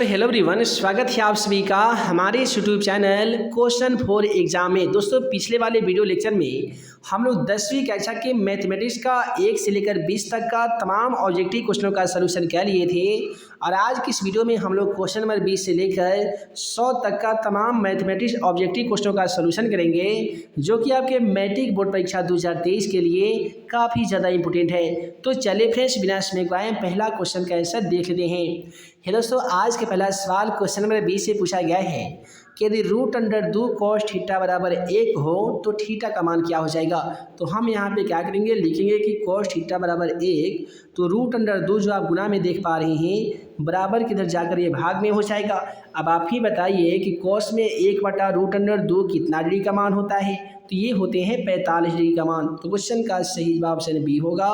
तो hello everyone, स्वागत है आप सभी का हमारे इस YouTube channel question for exam में। दोस्तों, पिछले वाले वीडियो लेक्चर में हम लोग 10वीं कक्षा के मैथमेटिक्स का 1 से लेकर 20 तक का तमाम ऑब्जेक्टिव क्वेश्चनों का सलूशन कर लिए थे और आज की इस वीडियो में हम लोग क्वेश्चन नंबर 20 से लेकर 100 तक का तमाम मैथमेटिक्स ऑब्जेक्टिव क्वेश्चनों का सलूशन करेंगे, जो कि आपके मैट्रिक बोर्ड परीक्षा 2023 के लिए काफ़ी ज़्यादा इंपॉर्टेंट है। तो चलिए फ्रेंड्स, बिना समय गवाए पहला क्वेश्चन का आंसर देख लेते हैं। है दोस्तों, आज के पहला सवाल क्वेश्चन नंबर 20 से पूछा गया है कि यदि √2 cos थीटा बराबर 1 हो तो थीटा का मान क्या हो जाएगा। तो हम यहाँ पे क्या करेंगे, लिखेंगे कि cos थीटा बराबर 1, तो √2 जो आप गुना में देख पा रहे हैं बराबर किधर जाकर ये भाग में हो जाएगा। अब आप ही बताइए कि cos में 1/√2 कितना डिग्री का मान होता है। तो ये होते हैं 45 डिग्री का मान। तो क्वेश्चन का सही जवाब ऑप्शन बी होगा,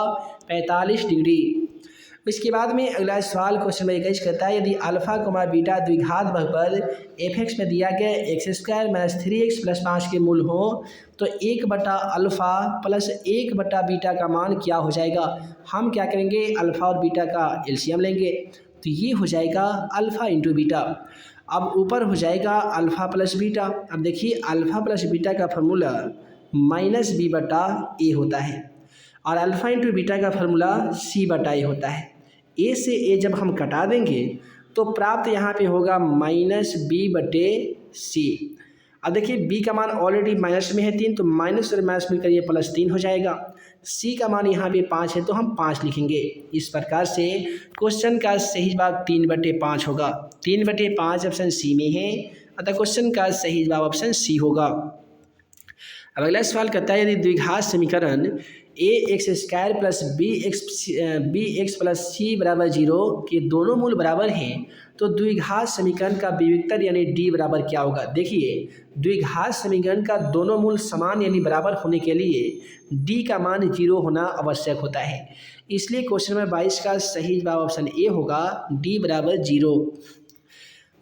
45 डिग्री। इसके बाद में अगला सवाल क्वेश्चन नंबर 21 कहता है, यदि अल्फा कोमा बीटा द्विघात बहुपद f(x) में दिया गया x² - 3x + 5 के मूल हो तो 1/अल्फा प्लस 1/बीटा का मान क्या हो जाएगा। हम क्या करेंगे, अल्फा और बीटा का एलसीएम लेंगे, तो ये हो जाएगा अल्फा इंटू बीटा। अब ऊपर हो जाएगा अल्फा प्लस बीटा। अब देखिए, अल्फा प्लस बीटा का फार्मूला -b/a होता है और अल्फा इंटू बीटा का फार्मूला c/a होता है। ए से ए जब हम कटा देंगे तो प्राप्त यहाँ पे होगा -b/c। अब देखिए, b का मान ऑलरेडी माइनस में है 3, तो माइनस और माइनस मिलकर ये +3 हो जाएगा। c का मान यहाँ पे 5 है तो हम 5 लिखेंगे। इस प्रकार से क्वेश्चन का सही जवाब 3/5 होगा। 3/5 ऑप्शन सी में है, अतः क्वेश्चन का सही जवाब ऑप्शन सी होगा। अब अगला सवाल कहता है, यदि द्विघात समीकरण ax² + bx + c = 0 के दोनों मूल बराबर हैं तो द्विघात समीकरण का विविक्तर यानी d बराबर क्या होगा। देखिए, द्विघात समीकरण का दोनों मूल समान यानी बराबर होने के लिए d का मान 0 होना आवश्यक होता है। इसलिए क्वेश्चन नंबर 22 का सही जवाब ऑप्शन ए होगा, d = 0।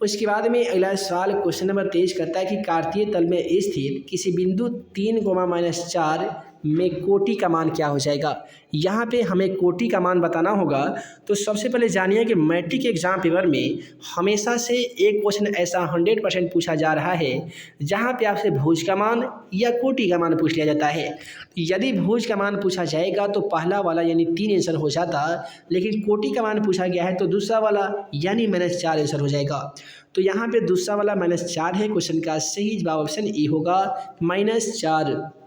उसके बाद में अगला सवाल क्वेश्चन नंबर 23 करता है कि कार्तीय तल में स्थित किसी बिंदु 3, -4 में कोटि का मान क्या हो जाएगा। यहाँ पे हमें कोटि का मान बताना होगा। तो सबसे पहले जानिए कि मैट्रिक एग्जाम पेपर में हमेशा से एक क्वेश्चन ऐसा 100% पूछा जा रहा है जहाँ पे आपसे भुज का मान या कोटि का मान पूछ लिया जाता है। यदि भुज का मान पूछा जाएगा तो पहला वाला यानी 3 आंसर हो जाता, लेकिन कोटि का मान पूछा गया है तो दूसरा वाला यानी -4 आंसर हो जाएगा। तो यहाँ पे दूसरा वाला -4 है। क्वेश्चन का सही जवाब ऑप्शन ई होगा, -4।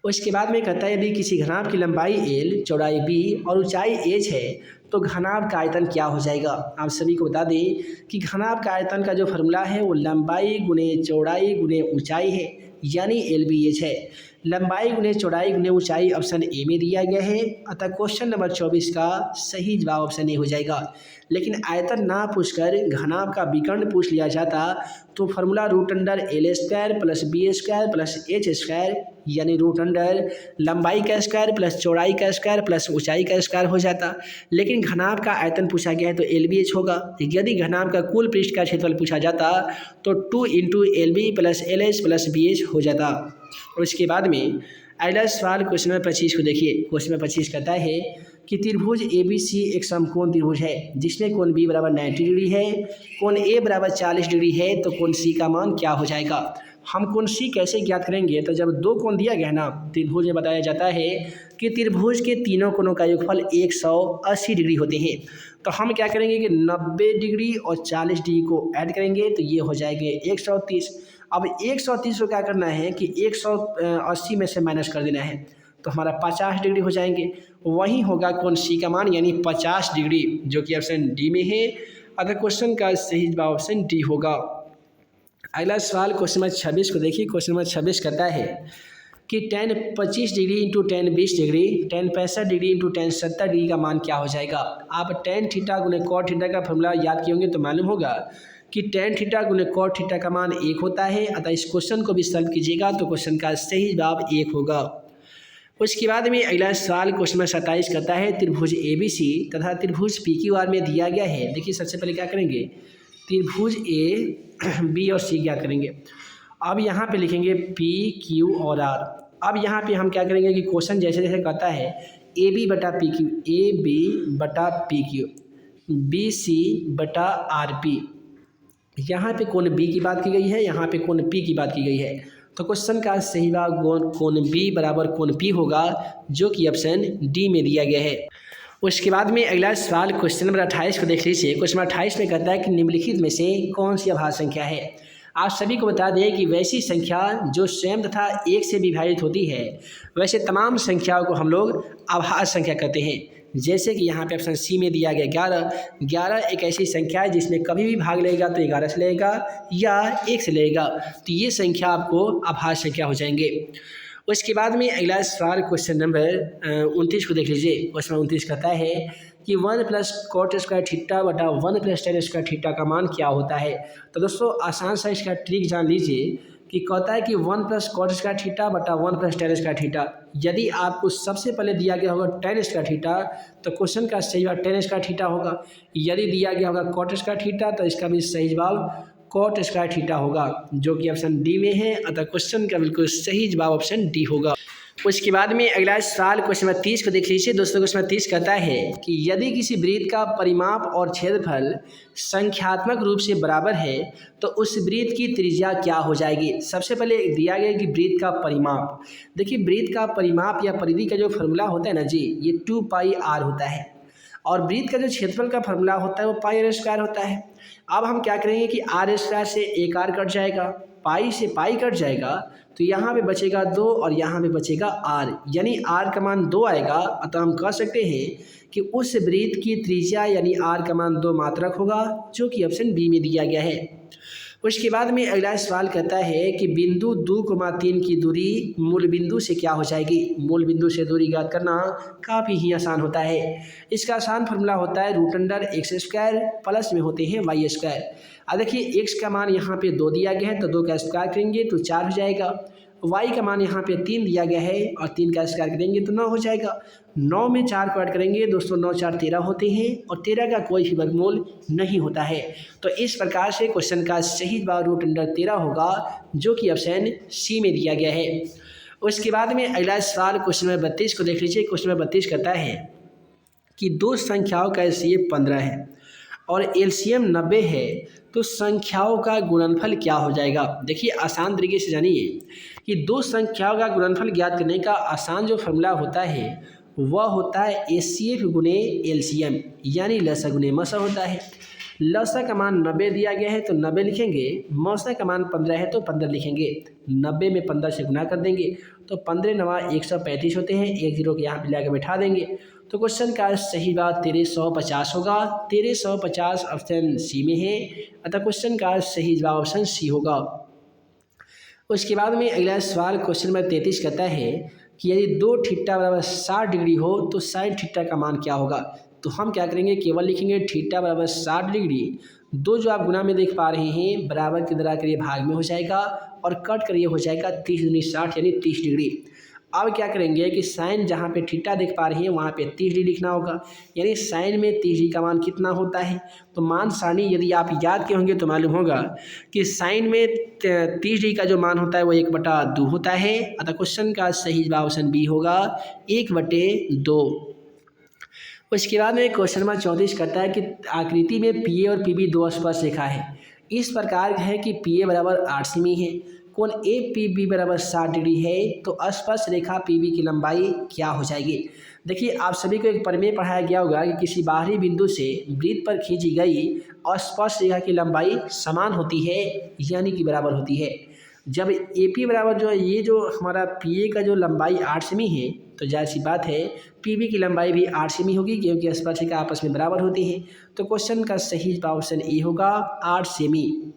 उसके बाद में कहता है, यदि किसी घनाभ की लंबाई l, चौड़ाई b और ऊंचाई h है तो घनाभ का आयतन क्या हो जाएगा। आप सभी को बता दें कि घनाभ का आयतन का जो फार्मूला है वो लंबाई गुणे चौड़ाई गुणे ऊंचाई है, यानी LBH है। लंबाई गुणे चौड़ाई गुणे ऊंचाई ऑप्शन ए में दिया गया है, अतः क्वेश्चन नंबर 24 का सही जवाब ऑप्शन ए हो जाएगा। लेकिन आयतन ना पूछकर घनाभ का विकर्ण पूछ लिया जाता तो फार्मूला √L² + b² + h² यानी √, लंबाई का स्क्वायर प्लस चौड़ाई का स्क्वायर प्लस ऊंचाई का स्क्वायर हो जाता। लेकिन घनाभ का आयतन पूछा गया है तो LBH होगा। यदि घनाभ का कुल पृष्ठ का क्षेत्रफल पूछा जाता तो 2 × LB + LH + BH हो जाता। और इसके बाद में अगला सवाल क्वेश्चन नंबर 25 को देखिए। क्वेश्चन नंबर 25 कहता है कि त्रिभुज ABC एक समकोण त्रिभुज है जिसमें कोण B = 90 डिग्री है, कोण A = 40 डिग्री है, तो कोण C का मान क्या हो जाएगा। हम कोण C कैसे ज्ञात करेंगे, तो जब दो कोण दिया गया ना, त्रिभुज में बताया जाता है कि त्रिभुज के तीनों कोणों का योगफल 180 डिग्री होते हैं। तो हम क्या करेंगे कि 90 डिग्री और 40 डिग्री को ऐड करेंगे तो ये हो जाएंगे 130। अब 130 को क्या करना है कि 180 में से माइनस कर देना है तो हमारा 50 डिग्री हो जाएंगे। वही होगा कोण C का मान यानी 50 डिग्री, जो कि ऑप्शन डी में है, अगर क्वेश्चन का सही जवाब ऑप्शन डी होगा। अगला सवाल क्वेश्चन नंबर 26 को देखिए। क्वेश्चन नंबर 26 कहता है कि tan 25 degree into tan 20 degree, tan 65 degree into tan 70 degree का मान क्या हो जाएगा। आप tan थीटा गुने cot थीटा का फॉर्मूला याद किए होंगे तो मालूम होगा कि tan थीटा गुने cot थीटा का मान 1 होता है, अतः इस क्वेश्चन को भी सॉल्व कीजिएगा तो क्वेश्चन का सही जवाब 1 होगा। उसके बाद में अगला सवाल क्वेश्चन नंबर 27 करता है, त्रिभुज ABC तथा त्रिभुज PQR में दिया गया है। देखिए, सबसे पहले क्या करेंगे, त्रिभुज A, B और C ज्ञात करेंगे। अब यहाँ पे लिखेंगे P, Q और R। अब यहाँ पे हम क्या करेंगे कि क्वेश्चन जैसे जैसे कहता है AB/PQ, AB/PQ, BC/RP। यहाँ पे कोण बी की बात की गई है, यहाँ पे कोण पी की बात की गई है। तो क्वेश्चन का सही जवाब कोण बी बराबर कोण पी होगा, जो कि ऑप्शन डी में दिया गया है। उसके बाद में अगला सवाल क्वेश्चन नंबर 28 को देख लीजिए। क्वेश्चन नंबर 28 में कहता है कि निम्नलिखित में से कौन सी अभाज्य संख्या है। आप सभी को बता दें कि वैसी संख्या जो स्वयं तथा एक से विभाजित होती है, वैसे तमाम संख्याओं को हम लोग अभाज्य संख्या कहते हैं। जैसे कि यहाँ पे ऑप्शन सी में दिया गया 11। 11 एक ऐसी संख्या है जिसमें कभी भी भाग लेगा तो 11 से लेगा या 1 से लेगा, तो ये संख्या आपको अभाज्य संख्या हो जाएंगे। उसके बाद में अगला सवाल क्वेश्चन नंबर 29 को देख लीजिए। क्वेश्चन 29 कहता है कि 1 + cot² थीटा बटा 1 + tan² थीटा का मान क्या होता है। तो दोस्तों आसान सा इसका ट्रिक जान लीजिए कि कहता है कि 1 + cot² थीटा बटा 1 + tan² थीटा। यदि आपको सबसे पहले दिया गया होगा tan² थीटा, तो क्वेश्चन का सही जवाब tan² थीटा होगा। यदि दिया गया होगा cot² थीटा, तो इसका भी सही जवाब cot² थीटा होगा, जो कि ऑप्शन डी में है। अतः क्वेश्चन का बिल्कुल सही जवाब ऑप्शन डी होगा। उसके बाद में अगला सवाल क्वेश्चन नंबर 30 को देख लीजिए। दोस्तों क्वेश्चन नंबर 30 कहता है कि यदि किसी वृत्त का परिमाप और क्षेत्रफल संख्यात्मक रूप से बराबर है, तो उस वृत्त की त्रिज्या क्या हो जाएगी। सबसे पहले दिया गया कि वृत्त का परिमाप। देखिए वृत्त का परिमाप या परिधि का जो फॉर्मूला होता है ना जी, ये 2πr होता है, और वृत्त का जो क्षेत्रफल का फॉर्मूला होता है वो πr² होता है। अब हम क्या करेंगे कि r² से एक r कट जाएगा, पाई से पाई कट जाएगा, तो यहाँ पे बचेगा 2 और यहाँ पे बचेगा r, यानी r का मान 2 आएगा। अतः हम कह सकते हैं कि उस वृत्त की त्रिज्या यानी r का मान 2 मात्रक होगा, जो कि ऑप्शन बी में दिया गया है। उसके बाद में अगला सवाल कहता है कि बिंदु 2,3 की दूरी मूल बिंदु से क्या हो जाएगी। मूल बिंदु से दूरी ज्ञात करना काफ़ी ही आसान होता है। इसका आसान फॉर्मूला होता है √x² प्लस में होते हैं y²। अब देखिए x का मान यहाँ पे 2 दिया गया है, तो 2 का स्क्वायर करेंगे तो 4 हो जाएगा। y का मान यहाँ पे 3 दिया गया है और 3 का स्क्वायर करेंगे तो 9 हो जाएगा। 9 में 4 को ऐड करेंगे दोस्तों, 9 4 13 होते हैं और 13 का कोई भी वर्गमूल नहीं होता है। तो इस प्रकार से क्वेश्चन का सही जवाब √13 होगा, जो कि ऑप्शन सी में दिया गया है। उसके बाद में अगला सवाल क्वेश्चन नंबर 32 को देख लीजिए। क्वेश्चन नंबर 32 कहता है कि दो संख्याओं का एलसीएम 15 है और एलसीएम 90 है, तो संख्याओं का गुणनफल क्या हो जाएगा। देखिए आसान तरीके से जानिए कि दो संख्याओं का गुणनफल ज्ञात करने का आसान जो फॉर्मूला होता है वह होता है एचसीएफ गुणे एलसीएम, यानी लसा गुणे मसा होता है। लसा का मान 90 दिया गया है तो 90 लिखेंगे, मसा का मान 15 है तो 15 लिखेंगे। 90 में 15 से गुना कर देंगे तो 15 9 135 होते हैं। एक जीरो के यहाँ पे लाकर बैठा देंगे, तो क्वेश्चन का सही बात 1350 होगा। 1350 ऑप्शन सी में है, अतः क्वेश्चन का सही जवाब ऑप्शन सी होगा। उसके बाद में अगला सवाल क्वेश्चन नंबर 33 कहता है कि यदि 2 थीटा बराबर 60 डिग्री हो तो साइन थीटा का मान क्या होगा। तो हम क्या करेंगे, केवल लिखेंगे थीटा बराबर 60 डिग्री। दो जो आप गुना में देख पा रहे हैं बराबर की तरह करिए भाग में हो जाएगा और कट करिए हो जाएगा 30 दूनी 60 यानी 30 डिग्री। अब क्या करेंगे कि साइन जहाँ पे थीटा देख पा रहे हैं वहाँ पे 30 डिग्री लिखना होगा, यानी साइन में 30 डिग्री का मान कितना होता है। तो मान सारणी यदि आप याद के होंगे तो मालूम होगा कि साइन में 30 डिग्री का जो मान होता है वो 1/2 होता है। अतः क्वेश्चन का सही जवाब ऑप्शन बी होगा 1/2। उसके बाद में क्वेश्चन नंबर 34 करता है कि आकृति में पी ए और पी बी दो स्पर्श रेखा है। इस प्रकार है कि पी ए बराबर 8 सेमी है, कोण ए पी बी बराबर 60 डिग्री है, तो स्पर्श रेखा पी बी की लंबाई क्या हो जाएगी। देखिए आप सभी को एक प्रमेय पढ़ाया गया होगा कि किसी बाहरी बिंदु से वृत्त पर खींची गई स्पर्श रेखा की लंबाई समान होती है, यानी कि बराबर होती है। जब ए पी बराबर जो है ये जो हमारा पी ए का जो लंबाई 8 सेमी है, तो जाहिर सी बात है पी बी की लंबाई भी 8 सेमी होगी, क्योंकि स्पर्श रेखा आपस में बराबर होती है। तो क्वेश्चन का सही जवाब ऑप्शन ए होगा 8 सेमी।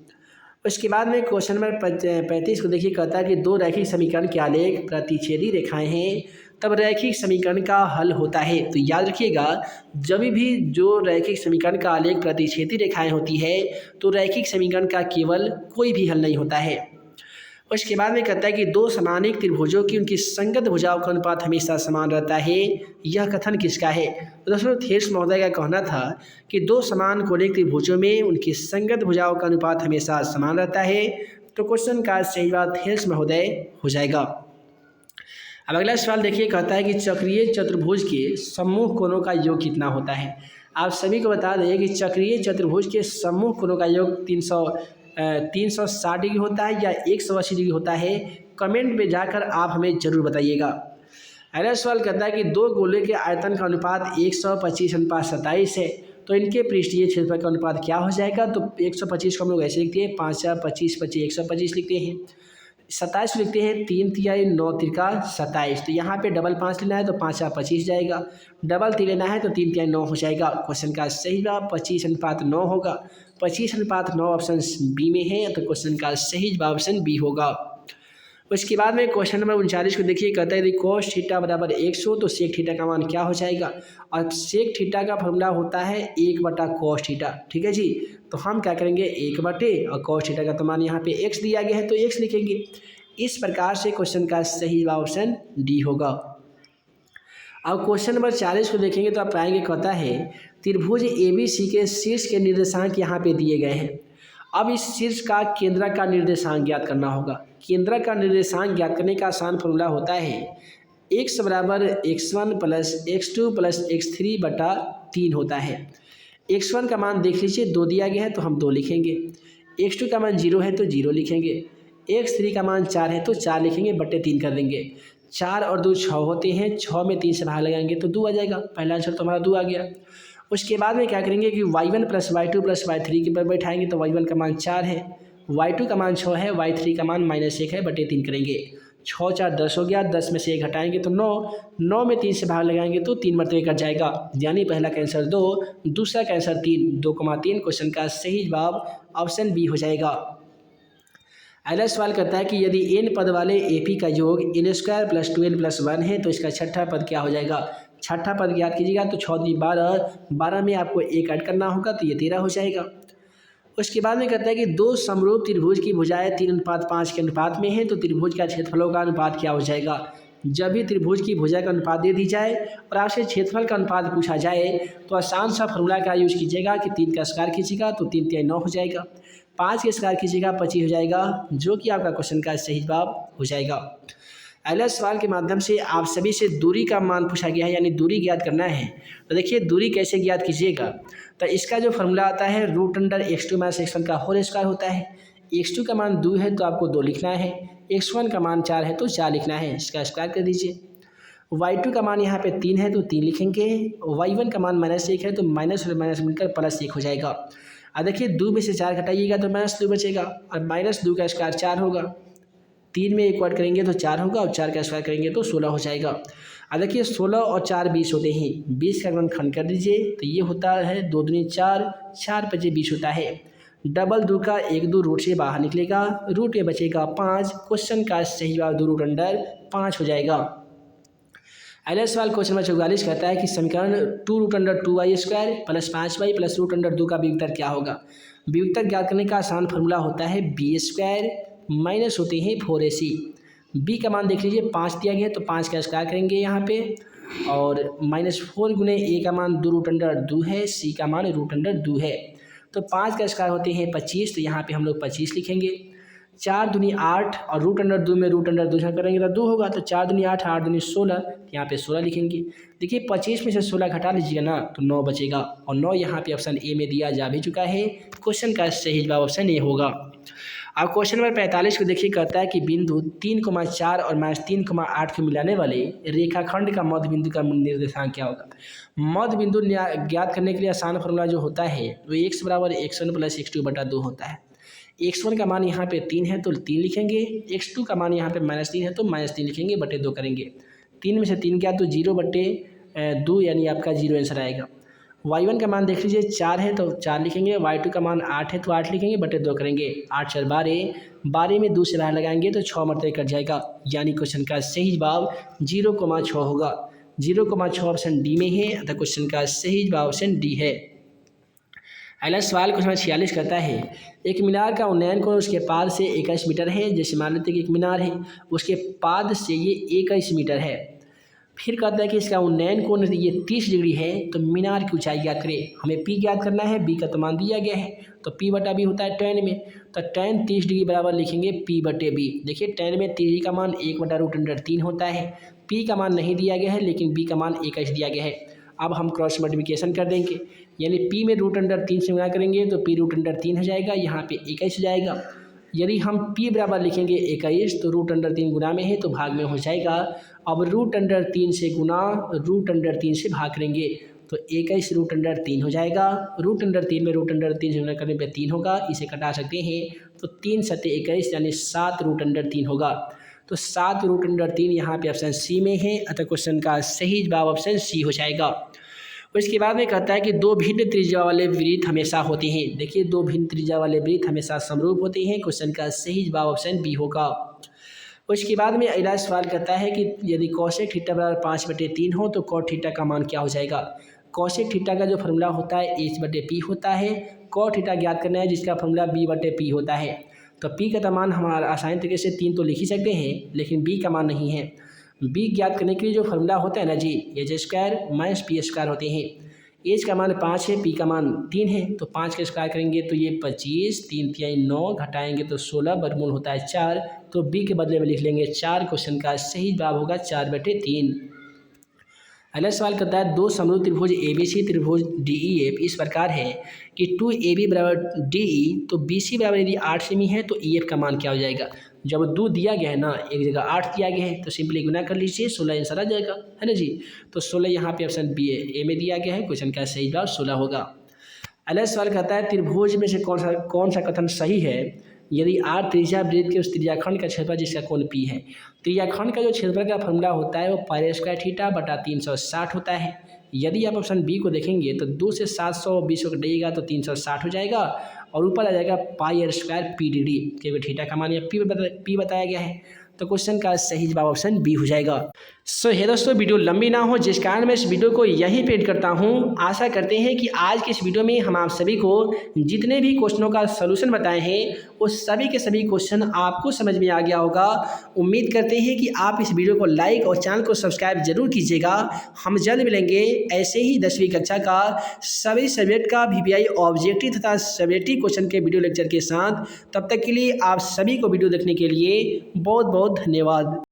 उसके बाद में क्वेश्चन नंबर 35 को देखिए, कहता है कि दो रैखिक समीकरण के आलेख प्रतिच्छेदी रेखाएं हैं, तब रैखिक समीकरण का हल होता है। तो याद रखिएगा जब भी जो रैखिक समीकरण का आलेख प्रतिच्छेदी रेखाएं होती है तो रैखिक समीकरण का केवल कोई भी हल नहीं होता है। उसके बाद में कहता है कि दो समानिक त्रिभुजों की उनकी संगत भुजाओं का अनुपात हमेशा समान रहता है, यह कथन किसका है। तो दोस्तों थेल्स महोदय का कहना था कि दो समान कोणिक त्रिभुजों में उनकी संगत भुजाओं का अनुपात हमेशा समान रहता है। तो क्वेश्चन का सही जवाब थेल्स महोदय हो जाएगा। अब अगला सवाल देखिए, कहता है कि चक्रीय चतुर्भुज के सम्मुख कोणों का योग कितना होता है। आप सभी को बता दें कि चक्रीय चतुर्भुज के समूह कोणों का योग 360 डिग्री होता है या 180 डिग्री होता है। कमेंट में जाकर आप हमें जरूर बताइएगा। अगला सवाल कहता है कि दो गोले के आयतन का अनुपात 125:27 है, तो इनके पृष्ठीय क्षेत्रफल का अनुपात क्या हो जाएगा। तो 125 को हम लोग ऐसे लिखते हैं 5 × 25 25 125 लिखते हैं। 27 लिखते हैं 3 तिहाई 9 त्रिका 27। तो यहाँ पे डबल 5 लेना है तो 5 × 25 जाएगा, डबल 3 लेना है तो 3 तिहाई 9 हो जाएगा। क्वेश्चन का सही जवाब 25:9 होगा। 25:9 ऑप्शन बी में है, तो क्वेश्चन का सही जवाब ऑप्शन बी होगा। उसके बाद में क्वेश्चन नंबर 39 को देखिए, कहता है यदि cos थीटा बराबर 100 तो sec थीटा का मान क्या हो जाएगा। और sec थीटा का फॉर्मूला होता है 1/cos थीटा। ठीक है जी, तो हम क्या करेंगे 1/, और cos थीटा का तो मान यहाँ पे x दिया गया है तो x लिखेंगे। इस प्रकार से क्वेश्चन का सही जवाब ऑप्शन डी होगा। अब क्वेश्चन नंबर 40 को देखेंगे तो आप पाएंगे, कहता है त्रिभुज ABC के शीर्ष के निर्देशांक यहाँ पे दिए गए हैं। अब इस शीर्ष का केंद्रक का निर्देशांक ज्ञात करना होगा। केंद्रक का निर्देशांक ज्ञात करने का आसान फॉर्मूला होता है x बराबर x1 + x2 + x3/3 होता है। x1 का मान देख लीजिए 2 दिया गया है तो हम 2 लिखेंगे, x2 का मान 0 है तो 0 लिखेंगे, x3 का मान 4 है तो 4 लिखेंगे, बटे 3 कर देंगे। 4 और 2 6 होते हैं, 6 में 3 से भाग लगाएंगे तो 2 आ जाएगा। पहला आंसर तो हमारा 2 आ गया। उसके बाद में क्या करेंगे कि y1 + y2 + y3 के पर बैठाएंगे तो y1 का मान 4 है, y2 का मान 6 है, y3 का मान -1 है, बटे 3 करेंगे। 6 × 4 = 10 हो गया, 10 में से 1 घटाएंगे तो 9, 9 में 3 से भाग लगाएंगे तो 3 मरतबे कट जाएगा। यानी पहला का आंसर 2, दूसरा का आंसर 3, 2,3 क्वेश्चन का सही जवाब ऑप्शन बी हो जाएगा। अगला सवाल करता है कि यदि n पद वाले AP का योग n² + 2n + 1 है तो इसका छठा पद क्या हो जाएगा। छठा पद याद कीजिएगा तो 6 × 3 = 12, 12 में आपको 1 ऐड करना होगा तो ये 13 हो जाएगा। उसके बाद में कहता है कि दो समरूप त्रिभुज की भुजाएं 3:5 के अनुपात में है तो त्रिभुज का क्षेत्रफलों का अनुपात क्या हो जाएगा। जब भी त्रिभुज की भुजा का अनुपात दे दी जाए और आपसे क्षेत्रफल का अनुपात पूछा जाए तो आसान सा फॉर्मूला का यूज कीजिएगा कि 3 का स्क्वायर खींचेगा तो 3 × 9 हो जाएगा, 5 के स्क्वायर खींचेगा 25 हो जाएगा, जो कि आपका क्वेश्चन का सही जवाब हो जाएगा। अगला सवाल के माध्यम से आप सभी से दूरी का मान पूछा गया है, यानी दूरी ज्ञात करना है। तो देखिए दूरी कैसे ज्ञात कीजिएगा। तो इसका जो फॉर्मूला आता है √x2 - x1 का होल स्क्वायर होता है। x2 का मान 2 है तो आपको 2 लिखना है, x1 का मान 4 है तो 4 लिखना है, इसका स्क्वायर कर दीजिए। y2 का मान यहाँ पे 3 है तो 3 लिखेंगे, y1 का मान -1 है तो माइनस और माइनस मिलकर +1 हो जाएगा। अब देखिए 2 में से 4 घटाइएगा तो -2 बचेगा और -2 का स्क्वायर 4 होगा, 3 में 1 ऐड करेंगे तो 4 होगा और 4 का स्क्वायर करेंगे तो 16 हो जाएगा। अब देखिए 16 और 4 20 होते हैं, 20 का गुणनखंड कर दीजिए तो ये होता है 2 दूनी 4, 4 × 5 20 होता है। डबल 2 का 1 2 रूट से बाहर निकलेगा, रूट में बचेगा 5, क्वेश्चन का सही जवाब 2√5 हो जाएगा। अगला सवाल क्वेश्चन नंबर 44 कहता है कि समीकरण 2√2y² + 5y + √2 का वियुक्तक क्या होगा। वियुक्तक ज्ञात करने का आसान फॉर्मूला होता है b² माइनस होते हैं 4ac। b का मान देख लीजिए 5 दिया गया है तो 5 का स्क्वायर करेंगे यहाँ पे, और -4 × a का मान 2√2 है, c का मान √2 है, तो 5 का स्क्वायर होते हैं 25, तो यहाँ पे हम लोग 25 लिखेंगे। 4 दूनी 8 और √2 में √2 जहाँ करेंगे तो 2 होगा, तो 4 दूनी 8, 8 दूनी 16, यहाँ पे 16 लिखेंगे। देखिए 25 में से 16 घटा लीजिएगा ना तो 9 बचेगा, और 9 यहाँ पे ऑप्शन ए में दिया जा भी चुका है, क्वेश्चन का सही जवाब ऑप्शन ए होगा। अब क्वेश्चन नंबर 45 को देखिए, कहता है कि बिंदु 3,4 और -3,8 को मिलाने वाले रेखाखंड का मध्य बिंदु का निर्देशांक क्या होगा। मध्य बिंदु ज्ञात करने के लिए आसान फॉर्मूला जो होता है वो x बराबर x1 + x2/2 होता है। x1 का मान यहाँ पे 3 है तो 3 लिखेंगे, x2 का मान यहाँ पे -3 है तो -3 लिखेंगे, बटे 2 करेंगे। 3 में से 3 गया तो 0/2 यानी आपका 0 आंसर आएगा। y1 का मान देख लीजिए 4 है तो 4 लिखेंगे, y2 का मान 8 है तो 8 लिखेंगे, बटे 2 करेंगे। 8 × 4 = 12, 12 में 2 से बाहर लगाएंगे तो 6 मरतबे कट जाएगा, यानी क्वेश्चन का सही जवाब 0,6 होगा। 0,6 ऑप्शन डी में है, अतः क्वेश्चन का सही जवाब ऑप्शन डी है। अगला सवाल क्वेश्चन 46 कहता है एक मीनार का उन्नयन कोण उसके पाद से 21 मीटर है। जैसे मान लेते हैं कि एक मीनार है, उसके पाद से ये 21 मीटर है। फिर कहता है कि इसका उन्नयन कोण ये 30 डिग्री है, तो मीनार की ऊंचाई ज्ञात करें। हमें पी ज्ञात करना है, बी का तो मान दिया गया है, तो p/b होता है tan में, तो tan 30 डिग्री बराबर लिखेंगे p/b। देखिए tan में 30 का मान 1/√3 होता है, p का मान नहीं दिया गया है लेकिन b का मान 21 दिया गया है। अब हम क्रॉस मल्टीप्लिकेशन कर देंगे, यानी पी में √3 से गुना करेंगे तो पी √3 हो जाएगा, यहाँ पे 21 हो जाएगा। यदि हम p बराबर लिखेंगे 21 तो √3 गुना में है तो भाग में हो जाएगा। अब √3 से गुना √3 से भाग करेंगे तो 21 √3 हो जाएगा। √3 में √3 से गुना करने पे 3 होगा, इसे कटा सकते हैं तो 3 सत्ते 21 यानी 7 √3 होगा। तो 7 √3 यहाँ पे ऑप्शन सी में है, अतः क्वेश्चन का सही जवाब ऑप्शन सी हो जाएगा। उसके बाद में कहता है कि दो भिन्न त्रिज्या वाले वृत्त हमेशा होते हैं। देखिए दो भिन्न त्रिज्या वाले वृत्त हमेशा समरूप होते हैं, क्वेश्चन का सही जवाब ऑप्शन बी होगा। उसके बाद में अगला सवाल कहता है कि यदि कॉसेक थीटा बराबर 5/3 हो तो कॉट थीटा का मान क्या हो जाएगा। कॉसेक थीटा का जो फॉर्मूला होता है h/p होता है, कॉट थीटा ज्ञात करना है जिसका फॉर्मूला b/p होता है। तो p का मान हमारा आसान तरीके से 3 तो लिख ही सकते हैं, लेकिन b का मान नहीं है। b ज्ञात करने के लिए जो फॉर्मूला होता है ना जी, h² - p² होते हैं। h का मान 5 है, p का मान 3 है, तो 5 का स्क्वायर करेंगे तो ये 25, 3 × 9 घटाएंगे तो 16, वर्गमूल होता है 4, तो b के बदले में लिख लेंगे 4। क्वेश्चन का सही जवाब होगा 4/3। अगला सवाल करता है दो समरूप त्रिभुज ABC त्रिभुज DEF इस प्रकार है कि 2AB = DE, तो BC बराबर यदि 8 सेमी है तो EF का मान क्या हो जाएगा। जब 2 दिया गया है ना, एक जगह 8 दिया गया है तो सिंपली गुना कर लीजिए, 16 आंसर आ जाएगा, है ना जी। तो 16 यहाँ पे ऑप्शन बी ए में दिया गया है, क्वेश्चन का सही जवाब 16 होगा। अगला सवाल कहता है त्रिभुज में से कौन सा कथन सही है यदि R त्रिज्या वृत्त के उस त्रिज्याखंड का क्षेत्रफल जिसका कोण P है। त्रिज्याखंड का जो क्षेत्रफल का फॉर्मूला होता है वो π² θ/360 होता है। यदि आप ऑप्शन बी को देखेंगे तो 2 से 720 को कटिएगा तो 360 हो जाएगा और ऊपर आ जाएगा πr² PDD, क्योंकि थीटा का मान यहाँ P बताया गया है। तो क्वेश्चन का सही जवाब ऑप्शन बी हो जाएगा। सो हे दोस्तों, वीडियो लंबी ना हो जिस कारण मैं इस वीडियो को यहीं पे एंड करता हूँ। आशा करते हैं कि आज के इस वीडियो में हम आप सभी को जितने भी क्वेश्चनों का सलूशन बताए हैं वो सभी के सभी क्वेश्चन आपको समझ में आ गया होगा। उम्मीद करते हैं कि आप इस वीडियो को लाइक और चैनल को सब्सक्राइब जरूर कीजिएगा। हम जल्द मिलेंगे ऐसे ही 10वीं कक्षा का सभी सब्जेक्ट का VPI ऑब्जेक्टिव तथा सब्जेक्टिव क्वेश्चन के वीडियो लेक्चर के साथ। तब तक के लिए आप सभी को वीडियो देखने के लिए बहुत बहुत धन्यवाद।